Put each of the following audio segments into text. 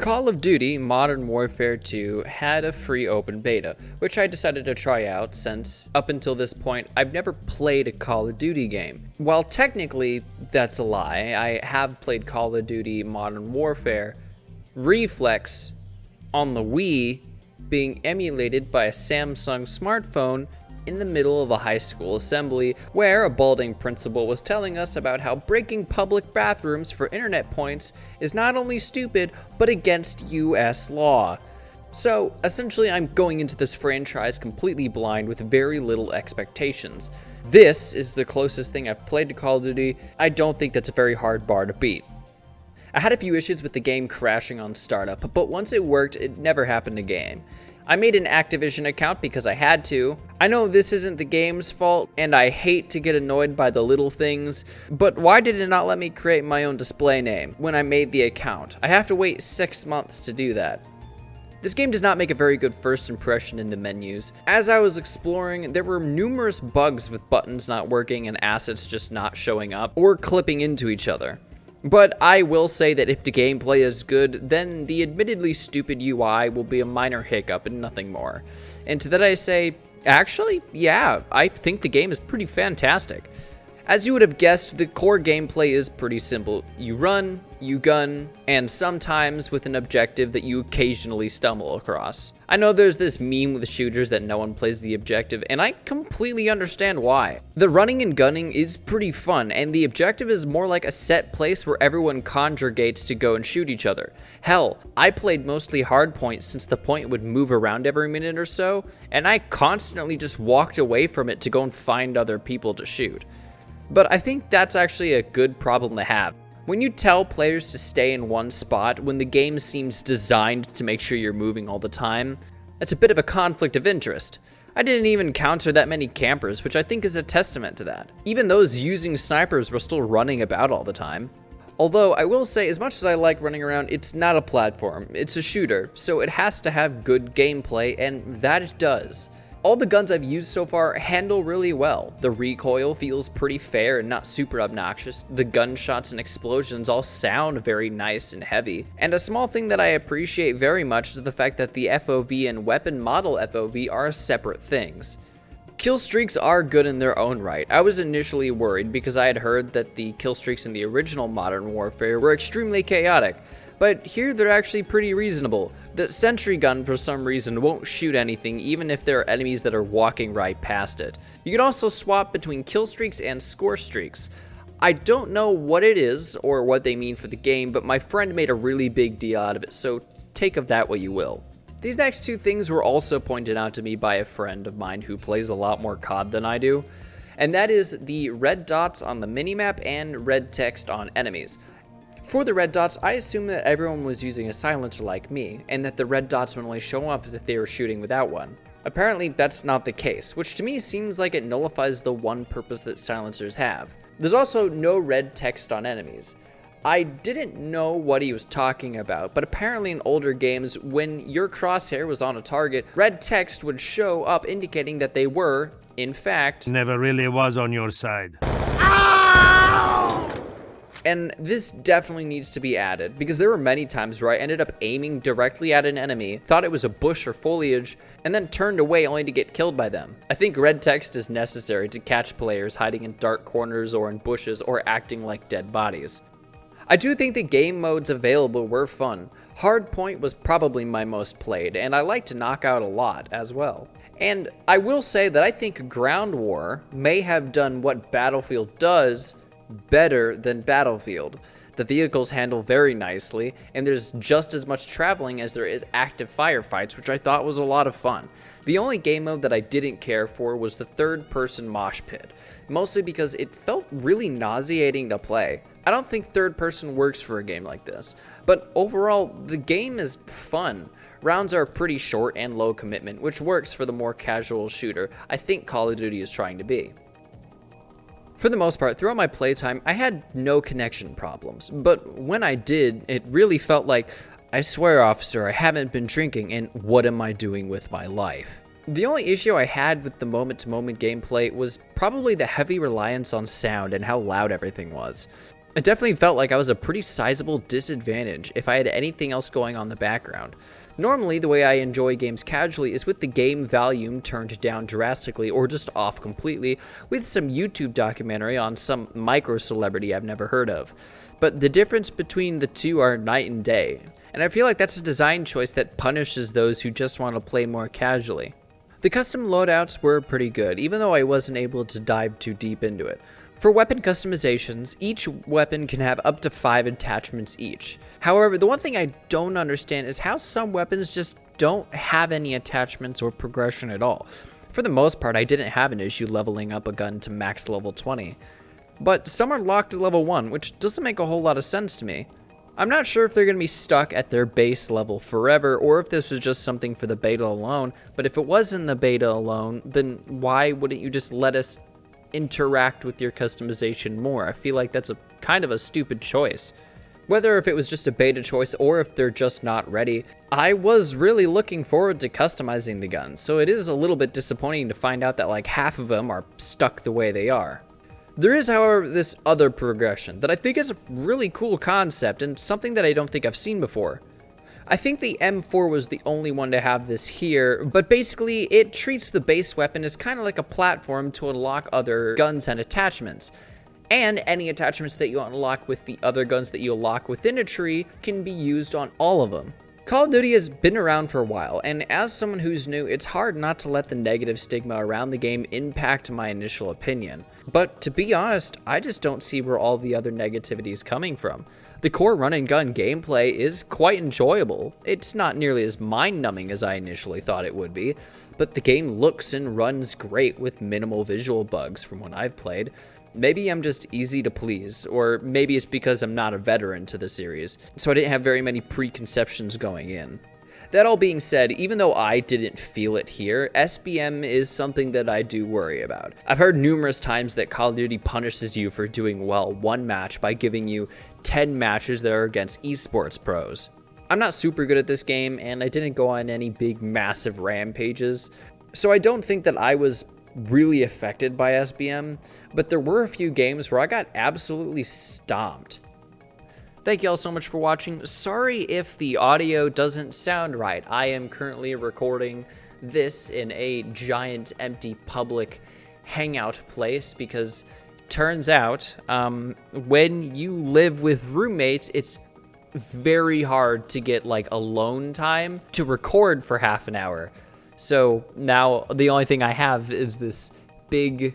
Call of Duty Modern Warfare 2 had a free open beta, which I decided to try out since, up until this point, I've never played a Call of Duty game. While technically that's a lie, I have played Call of Duty Modern Warfare Reflex on the Wii being emulated by a Samsung smartphone in the middle of a high school assembly, where a balding principal was telling us about how breaking public bathrooms for internet points is not only stupid, but against US law. So, essentially I'm going into this franchise completely blind with very little expectations. This is the closest thing I've played to Call of Duty. I don't think that's a very hard bar to beat. I had a few issues with the game crashing on startup, but once it worked, it never happened again. I made an Activision account because I had to. I know this isn't the game's fault, and I hate to get annoyed by the little things, but why did it not let me create my own display name when I made the account? I have to wait 6 months to do that. This game does not make a very good first impression in the menus. As I was exploring, there were numerous bugs with buttons not working and assets just not showing up or clipping into each other. But I will say that if the gameplay is good, then the admittedly stupid UI will be a minor hiccup and nothing more. And to that I say, actually, yeah, I think the game is pretty fantastic. As you would have guessed, the core gameplay is pretty simple. You run, you gun, and sometimes with an objective that you occasionally stumble across. I know there's this meme with shooters that no one plays the objective, and I completely understand why. The running and gunning is pretty fun, and the objective is more like a set place where everyone congregates to go and shoot each other. Hell, I played mostly hardpoint since the point would move around every minute or so, and I constantly just walked away from it to go and find other people to shoot. But I think that's actually a good problem to have. When you tell players to stay in one spot when the game seems designed to make sure you're moving all the time, that's a bit of a conflict of interest. I didn't even encounter that many campers, which I think is a testament to that. Even those using snipers were still running about all the time. Although I will say, as much as I like running around, it's not a platform, it's a shooter, so it has to have good gameplay, and that it does. All the guns I've used so far handle really well. The recoil feels pretty fair and not super obnoxious. The gunshots and explosions all sound very nice and heavy. And a small thing that I appreciate very much is the fact that the FOV and weapon model FOV are separate things. Kill streaks are good in their own right. I was initially worried because I had heard that the kill streaks in the original Modern Warfare were extremely chaotic, but here they're actually pretty reasonable. The sentry gun for some reason won't shoot anything even if there are enemies that are walking right past it. You can also swap between kill streaks and score streaks. I don't know what it is or what they mean for the game, but my friend made a really big deal out of it, so take of that what you will. These next two things were also pointed out to me by a friend of mine who plays a lot more COD than I do, and that is the red dots on the minimap and red text on enemies. For the red dots, I assumed that everyone was using a silencer like me, and that the red dots would only show up if they were shooting without one. Apparently, that's not the case, which to me seems like it nullifies the one purpose that silencers have. There's also no red text on enemies. I didn't know what he was talking about, but apparently in older games, when your crosshair was on a target, red text would show up indicating that they were, in fact, never really was on your side. And this definitely needs to be added, because there were many times where I ended up aiming directly at an enemy, thought it was a bush or foliage, and then turned away only to get killed by them. I think red text is necessary to catch players hiding in dark corners or in bushes or acting like dead bodies. I do think the game modes available were fun. Hardpoint was probably my most played, and I like to knock out a lot as well. And I will say that I think Ground War may have done what Battlefield does better than Battlefield. The vehicles handle very nicely, and there's just as much traveling as there is active firefights, which I thought was a lot of fun. The only game mode that I didn't care for was the third-person mosh pit, mostly because it felt really nauseating to play. I don't think third-person works for a game like this, but overall, the game is fun. Rounds are pretty short and low commitment, which works for the more casual shooter I think Call of Duty is trying to be. For the most part, throughout my playtime, I had no connection problems, but when I did, it really felt like, I swear officer, I haven't been drinking, and what am I doing with my life? The only issue I had with the moment-to-moment gameplay was probably the heavy reliance on sound and how loud everything was. It definitely felt like I was a pretty sizable disadvantage if I had anything else going on in the background. Normally, the way I enjoy games casually is with the game volume turned down drastically or just off completely, with some YouTube documentary on some micro celebrity I've never heard of. But the difference between the two are night and day, and I feel like that's a design choice that punishes those who just want to play more casually. The custom loadouts were pretty good, even though I wasn't able to dive too deep into it. For weapon customizations, each weapon can have up to 5 attachments each. However, the one thing I don't understand is how some weapons just don't have any attachments or progression at all. For the most part, I didn't have an issue leveling up a gun to max level 20. But some are locked at level 1, which doesn't make a whole lot of sense to me. I'm not sure if they're going to be stuck at their base level forever, or if this was just something for the beta alone, but if it was in the beta alone, then why wouldn't you just let us interact with your customization more? I feel like that's a kind of a stupid choice. Whether if it was just a beta choice or if they're just not ready, I was really looking forward to customizing the guns, so it is a little bit disappointing to find out that like half of them are stuck the way they are. There is, however, this other progression that I think is a really cool concept and something that I don't think I've seen before. I think the M4 was the only one to have this here, but basically it treats the base weapon as kind of like a platform to unlock other guns and attachments. And any attachments that you unlock with the other guns that you unlock within a tree can be used on all of them. Call of Duty has been around for a while, and as someone who's new, it's hard not to let the negative stigma around the game impact my initial opinion. But to be honest, I just don't see where all the other negativity is coming from. The core run and gun gameplay is quite enjoyable. It's not nearly as mind-numbing as I initially thought it would be, but the game looks and runs great with minimal visual bugs from when I've played. Maybe I'm just easy to please, or maybe it's because I'm not a veteran to the series, so I didn't have very many preconceptions going in. That all being said, even though I didn't feel it here, SBM is something that I do worry about. I've heard numerous times that Call of Duty punishes you for doing well one match by giving you 10 matches that are against esports pros. I'm not super good at this game, and I didn't go on any big massive rampages, so I don't think that I was really affected by SBM, but there were a few games where I got absolutely stomped. Thank you all so much for watching. Sorry if the audio doesn't sound right. I am currently recording this in a giant empty public hangout place because turns out when you live with roommates, it's very hard to get like alone time to record for half an hour. So now the only thing I have is this big,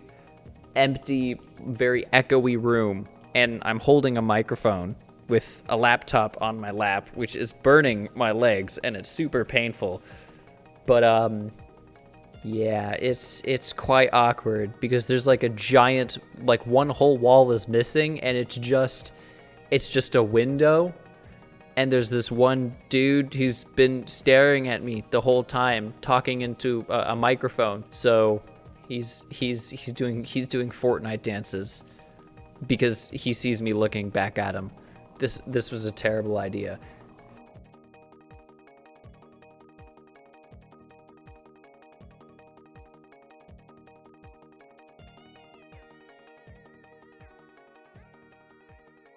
empty, very echoey room, and I'm holding a microphone with a laptop on my lap, which is burning my legs, and it's super painful. But yeah, it's quite awkward because there's like a giant, like one whole wall is missing, and it's just a window. And there's this one dude who's been staring at me the whole time, talking into a microphone. So he's doing Fortnite dances because he sees me looking back at him. This was a terrible idea.